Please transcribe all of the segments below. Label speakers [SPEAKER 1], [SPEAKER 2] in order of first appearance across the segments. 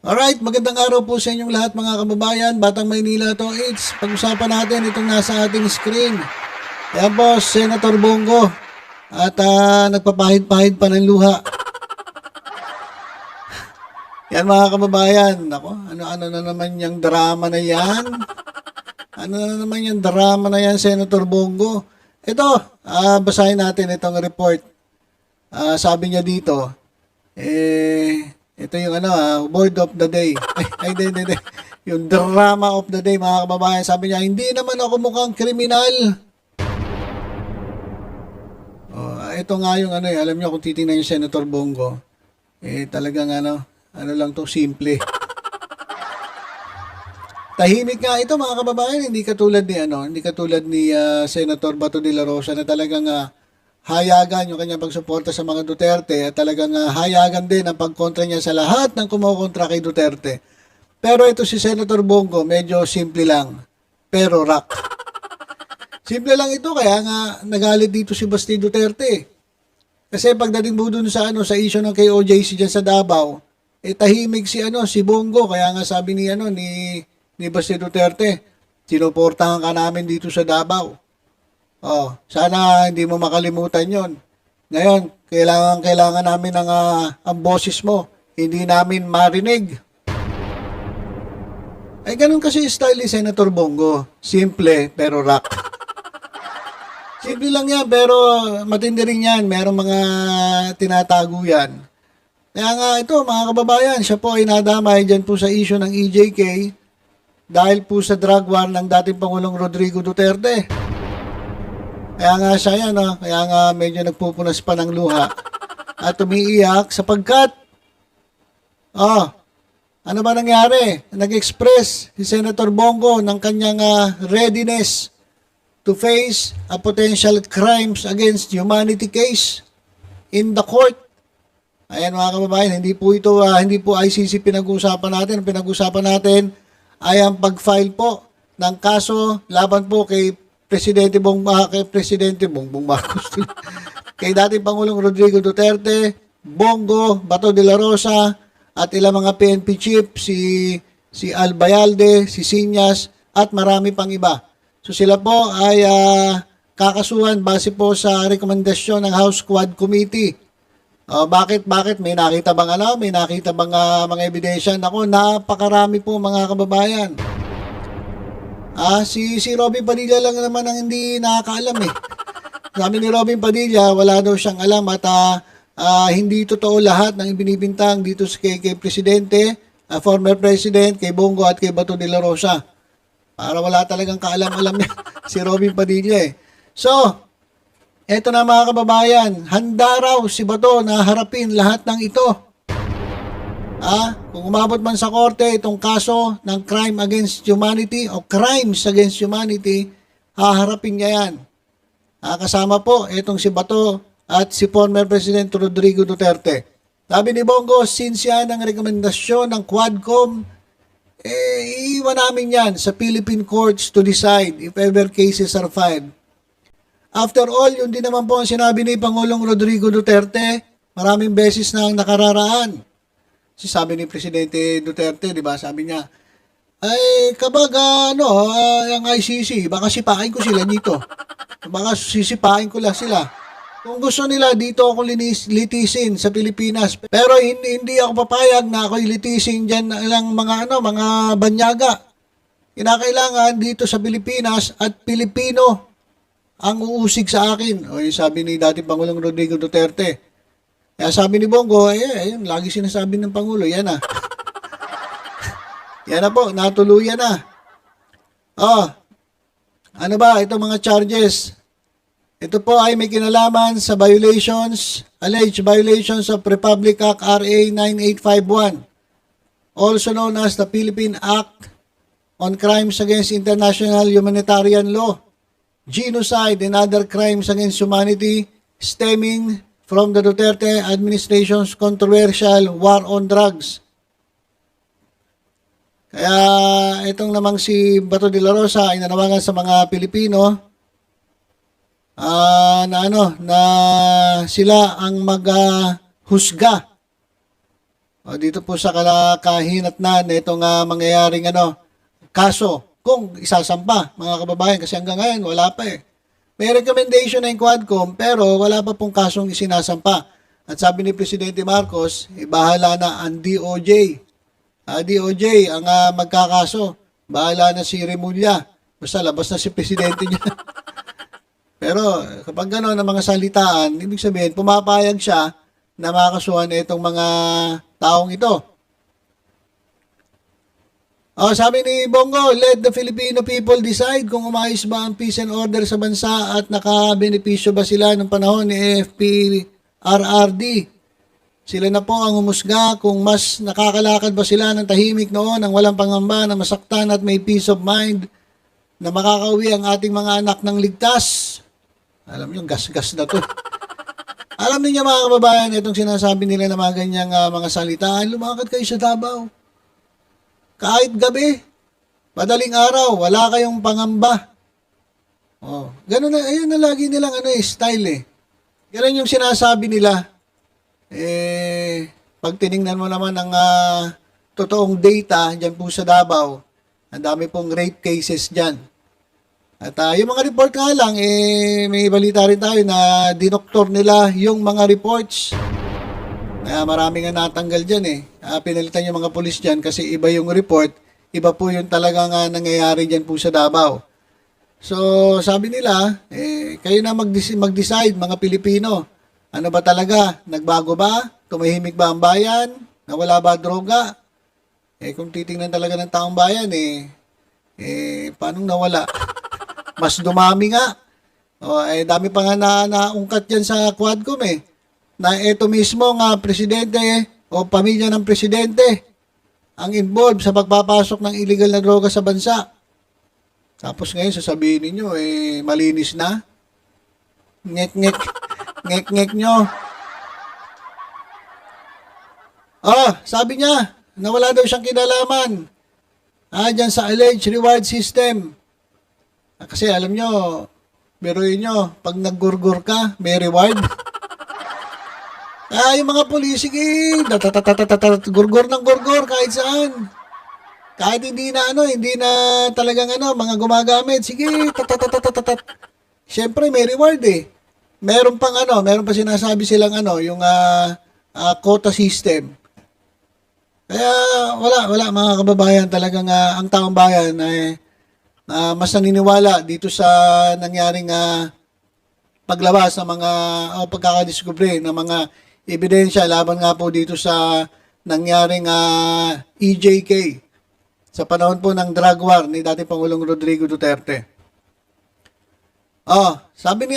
[SPEAKER 1] Alright, magandang araw po sa inyong lahat mga kababayan. Batang Maynila to. Pag-usapan natin itong nasa ating screen. Ayan po, Senator Bongo. At nagpapahid-pahid pa ng luha. Yan mga kababayan. Ako, ano na naman yung drama na yan? Ano na naman yung drama na yan, Senator Bongo? Ito, basahin natin itong report. Sabi niya dito, ito yung word of the day. Hindi. Yung drama of the day, mga kababayan. Sabi niya, hindi naman ako mukhang kriminal. Ito nga yung alam niyo kung titingnan yung Senator Bongo, talagang ano lang to, simple. Tahimik nga ito mga kababayan, hindi katulad ni Senator Bato de la Rosa na talagang hayagan yung kanyang pagsuporta sa mga Duterte at talagang hayagan din ang pagkontra niya sa lahat ng kumukontra kay Duterte. Pero ito si Senator Bongo, medyo simple lang, pero rock. Simple lang ito, kaya nga nagalit dito si Basti Duterte. Kasi pagdating mo dun sa issue ng KOJC diyan sa Davao, tahimik si Bongo, kaya nga sabi ni Basti Duterte, sinuportahan ka namin dito sa Davao. Sana hindi mo makalimutan yon. Ngayon, kailangan namin ang boses mo. Hindi namin marinig. Ay, ganun kasi style ni Senator Bongo. Simple, pero rock. Simple lang yan, pero matindi rin yan. Merong mga tinatago yan. Kaya nga ito, mga kababayan, siya po ay nadamay dyan po sa issue ng EJK dahil po sa drug war ng dating Pangulong Rodrigo Duterte. Kaya nga siya yan, kaya nga medyo nagpupunas pa ng luha at umiiyak sapagkat, ano ba nangyari? Nag-express si Senator Bongo ng kanyang readiness to face a potential crimes against humanity case in the court. Ayan mga kababayan, hindi po ICC pinag-uusapan natin. Ang pinag-uusapan natin ay ang pag-file po ng kaso laban po kay Presidente Bongbong Marcos, kay dating Pangulong Rodrigo Duterte, Bongo, Bato de la Rosa, at ilang mga PNP chief, si Albayalde, si Sinyas, at marami pang iba. So sila po ay kakasuhan base po sa rekomendasyon ng House Quad Committee. Bakit? May nakita bang mga ebidensya? Nako, napakarami po mga kababayan. Si Robin Padilla lang naman ang hindi nakakaalam eh. Sabi ni Robin Padilla, wala daw siyang alam at hindi totoo lahat ng ibinibintang dito kay Presidente, former President, kay Bongo at kay Bato de la Rosa. Para wala talagang kaalam-alam si Robin Padilla eh. So, eto na mga kababayan, handa raw si Bato na harapin lahat ng ito. Kung umabot man sa korte itong kaso ng crime against humanity o crimes against humanity, haharapin niya yan. Kasama po itong si Bato at si former President Rodrigo Duterte. Sabi ni Bongo, since yan ang rekomendasyon ng Quadcom, iiwan namin yan sa Philippine courts to decide if ever cases are filed. After all, yun din naman po ang sinabi ni Pangulong Rodrigo Duterte, maraming beses na ang nakararaan. Sabi ni Presidente Duterte, di ba, sabi niya, ay kapag ang ICC, baka sipain ko sila dito. Baka sisipain ko lang sila. Kung gusto nila, dito ako litisin sa Pilipinas. Pero hindi ako papayag na ako'y litisin dyan lang mga banyaga. Kinakailangan dito sa Pilipinas at Pilipino ang uusig sa akin. Sabi ni dating Pangulong Rodrigo Duterte. Kaya sabi ni Bongo, ayun, lagi sinasabi ng Pangulo, yan na. Yan na po, natuluyan na. Ano ba, itong mga charges? Ito po ay may kinalaman sa alleged violations of Republic Act RA 9851, also known as the Philippine Act on Crimes Against International Humanitarian Law, genocide and other crimes against humanity stemming from the Duterte administration's controversial war on drugs. Kaya itong namang si Bato de la Rosa ay nanawagan sa mga Pilipino na sila ang maghusga dito po sa kahinatnan itong mangyayaring kaso kung isasampa, mga kababayan, kasi hanggang ngayon wala pa eh. May recommendation na yung Quadcom pero wala pa pong kasong isinasampa. At sabi ni Presidente Marcos, bahala na ang DOJ. DOJ ang magkakaso. Bahala na si Remulla. Basta labas na si Presidente niya. Pero kapag gano'n ang mga salitaan, ibig sabihin, pumapayag siya na makakasuhan itong mga taong ito. Sabi ni Bongo, let the Filipino people decide kung umayos ba ang peace and order sa bansa at nakabenepisyo ba sila ng panahon ni AFP-RRD. Sila na po ang humusga kung mas nakakalakad ba sila ng tahimik noon ang walang pangamba na masaktan at may peace of mind na makakauwi ang ating mga anak ng ligtas. Alam niyo, gas-gas na to. Alam niyo mga kababayan, itong sinasabi nila na mga ganyang mga salitaan, lumakad kayo sa Davao. Kahit gabi, madaling araw, wala kayong pangamba. Ganun na, ayun na lagi nilang style eh. Ganun yung sinasabi nila. Pag tiningnan mo naman ang totoong data dyan po sa Davao, ang dami pong rape cases dyan. At yung mga report nga lang, may balita rin tayo na dinoktor nila yung mga reports. Kaya marami nga natanggal dyan eh. Pinalitan yung mga pulis dyan kasi iba yung report, iba po yung talagang nangyayari dyan po sa Davao. So, sabi nila, kayo na mag-decide mga Pilipino. Ano ba talaga? Nagbago ba? Tumahimik ba ang bayan? Nawala ba droga? Kung titingnan talaga ng taong bayan, paano nawala? Mas dumami nga. Dami pa nga naungkat yan sa Quadcom na ito mismo nga presidente o pamilya ng presidente ang involved sa pagpapasok ng illegal na droga sa bansa. Tapos ngayon sasabihin ninyo, malinis na. Ngek-ngek. Ngek-ngek nyo. Sabi niya, nawala daw siyang kinalaman. Dyan sa alleged reward system. Kasi alam nyo, biruin nyo, pag naggurgur ka, may reward. Yung mga pulis, sige, gurgur ng gurgur kahit saan. Kahit hindi na talagang mga gumagamit, sige, Siyempre may reward Meron pa sinasabi silang yung quota system. Kaya wala mga kababayan, talagang ang taong bayan ay mas naniniwala dito sa nangyaring paglabas ng mga pagkakadiskubre ng mga ebidensya laban nga po dito sa nangyaring EJK sa panahon po ng drug war ni dating Pangulong Rodrigo Duterte. Sabi ni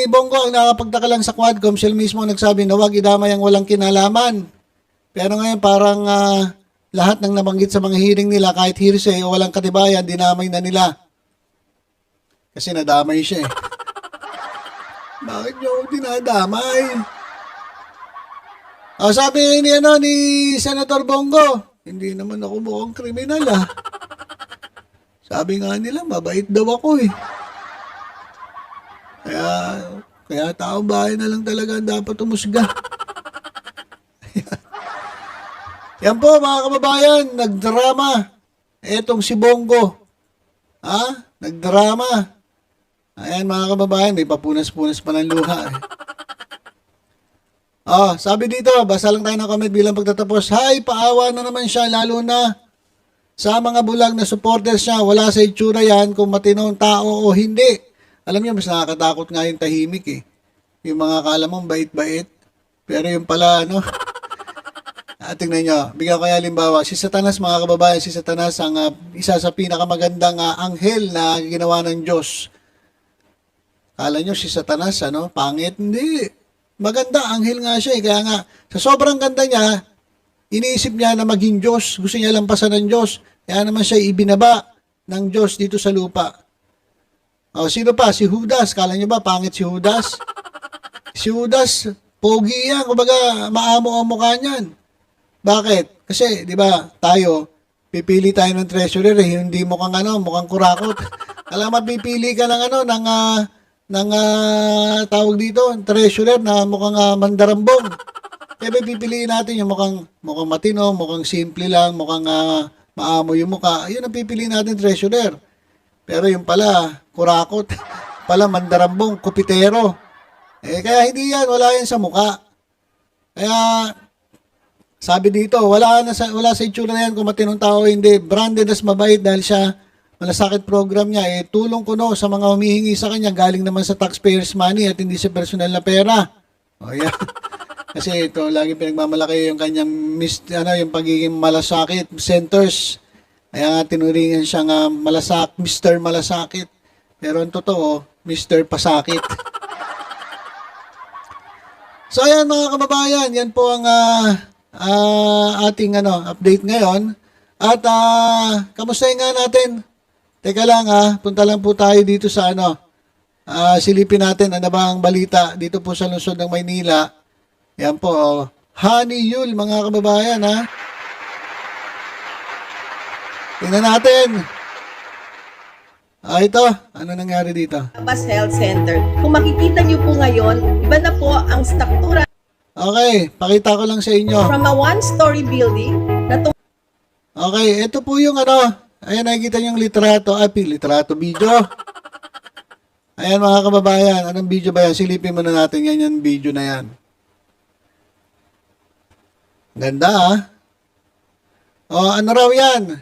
[SPEAKER 1] Bongo, ang nakapagtaka lang sa Quadcom, siya mismo nagsabi na huwag idamay ang walang kinalaman. Pero ngayon parang lahat ng nabanggit sa mga hearing nila, kahit hearsay o walang katibayan, dinamay na nila. Kasi nadamay siya Bakit niyo dinadamay? Sabi ni Senator Bongo, hindi naman ako mukhang kriminal Sabi nga nila, mabait daw ako Kaya taong bahay na lang talaga dapat umusga. Yan po mga kababayan, nagdrama. Etong si Bongo. Nagdrama. Ayan mga kababayan, may papunas-punas pa ng luha sabi dito, basa lang tayo ng comment bilang pagtatapos. Hay, paawa na naman siya, lalo na sa mga bulag na supporters niya. Wala sa itsura yan kung matinong tao o hindi. Alam niyo, mas nakakatakot nga yung tahimik Yung mga akala mong bait-bait. Pero yung pala, tingnan nyo, bigyan ko kaya halimbawa, si Satanas mga kababayan, si Satanas ang isa sa pinakamagandang anghel na ginawa ng Diyos. Kala nyo si Satanas, pangit? Hindi. Maganda, anghel nga siya Kaya nga, sa sobrang ganda niya, iniisip niya na maging Diyos. Gusto niya lampasan ng Diyos. Kaya naman siya ibinaba ng Diyos dito sa lupa. Sino pa? Si Judas. Kala nyo ba, pangit si Judas? Si Judas, pogi yan. Kumbaga, maamo ang mukha niyan. Bakit? Kasi, di ba, tayo, pipili tayo ng treasurer, hindi mukhang mukhang kurakot. Alam, mapipili ka ng tawag dito, treasurer na mukhang mandarambong. Eh, may pipiliin natin yung mukhang matino, mukhang simple lang, mukhang maamo yung mukha. Yun ang pipiliin natin, treasurer. Pero yung pala, kurakot, pala mandarambong, kupitero. Eh, kaya hindi yan, wala yan sa mukha. Kaya, sabi dito, wala sa itsura na yan kung matinong tao o hindi. Branded as mabait dahil siya, malasakit program niya. Eh, tulong ko no sa mga humihingi sa kanya, galing naman sa taxpayers money at hindi sa personal na pera. O yan. Kasi ito, lagi pinagmamalaki yung kanyang yung pagiging malasakit centers. Kaya nga tinuringan siyang Mr. Malasakit. Pero ang totoo, Mr. Pasakit. So ayan mga kababayan, yan po ang ating update ngayon. At kamustahin nga natin? Teka lang punta lang po tayo dito sa silipin natin ano ba ang balita dito po sa lungsod ng Maynila. Yan po, Honey Yule mga kababayan Tingnan natin. Ito, ano nangyari dito?
[SPEAKER 2] Tayabas Health Center. Kung makikita niyo po ngayon, iba na po ang struktura
[SPEAKER 1] Okay, pakita ko lang sa inyo.
[SPEAKER 2] from a one-story building na
[SPEAKER 1] Okay, ito po yung ayan nakikita niyo yung litrato video. Ayan mga kababayan, anong video ba yan? Silipin muna natin yan yung video na yan. Ganda ano raw yan?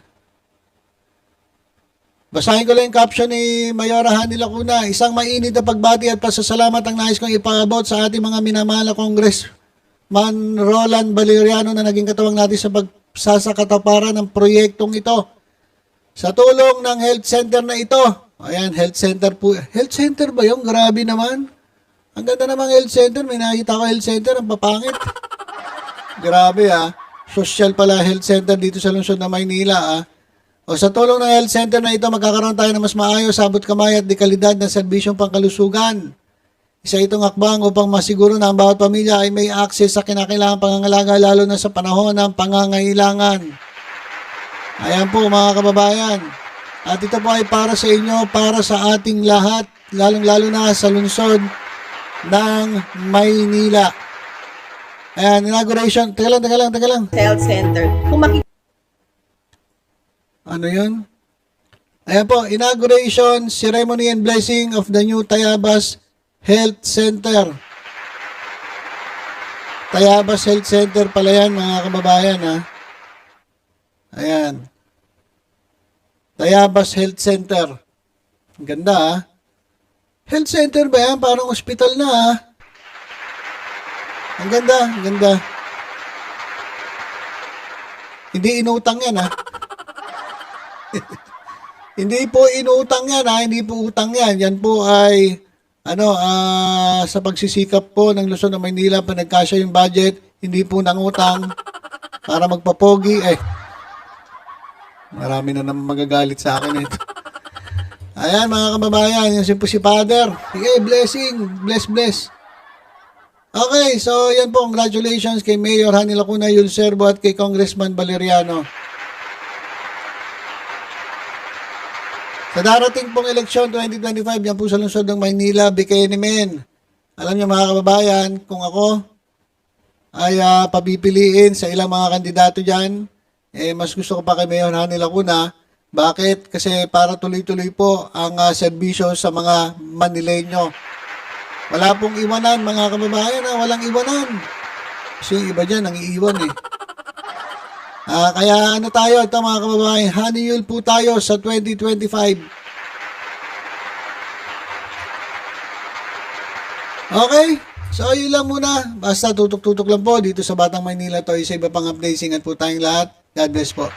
[SPEAKER 1] Basahin ko lang yung caption ni Mayora Hani Lacuna. Isang mainit na pagbati at pasasalamat ang nais kong ipaabot sa ating mga minamahal na Congressman Roland Valeriano na naging katuwang natin sa pagsasakatuparan ng proyektong ito. Sa tulong ng health center na ito. Ayan, health center po. Health center ba yung? Grabe naman. Ang ganda namang health center. May nakita ko health center. Ang papangit. Grabe Social pala health center dito sa lungsod ng Maynila O sa tulong ng health center na ito, magkakaroon tayo ng mas maayos, sabot kamay at dekalidad ng serbisyong pangkalusugan. Isa itong hakbang upang masiguro na ang bawat pamilya ay may access sa kinakailangang pangangalaga lalo na sa panahon ng pangangailangan. Ayan po mga kababayan. At ito po ay para sa inyo, para sa ating lahat, lalong-lalo na sa lungsod ng Maynila. Ayan, inauguration. Teka lang.
[SPEAKER 2] Health Center. Kung makikita
[SPEAKER 1] Ano yun? Ayan po, inauguration, ceremony and blessing of the new Tayabas Health Center. Tayabas Health Center pala yan mga kababayan Ayan. Tayabas Health Center. Ganda Health center ba yan? Parang hospital na Ang ganda. Hindi inutang yan Hindi po inutang yan hindi po utang yan. Yan po ay sa pagsisikap po ng Luzon ng Maynila pa nagkasya yung budget, hindi po nangutang para magpapogi. Marami na naman magagalit sa akin ito. Ayan mga kababayan, yan po si Father. Sige, blessing, bless. Okay, so yan po, congratulations kay Mayor Hani Lacuna, Yul Servo at kay Congressman Valeriano. Sa darating pong eleksyon 2025, yan po sa lungsod ng Maynila, BKN men. Alam niyo mga kababayan, kung ako ay papipiliin sa ilang mga kandidato dyan, mas gusto ko pa kay Mayor Hani Lacuna. Bakit? Kasi para tuloy-tuloy po ang serbisyo sa mga Manileño. Wala pong iwanan mga kababayan walang iwanan. Kasi yung iba dyan, nangiiwan Kaya tayo, ito mga kababayan, Honey Yule po tayo sa 2025. Okay, so yun lang muna. Basta tutok-tutok lang po dito sa Batang Maynila to. Isa iba pang updates. Ingat po tayong lahat. God bless po.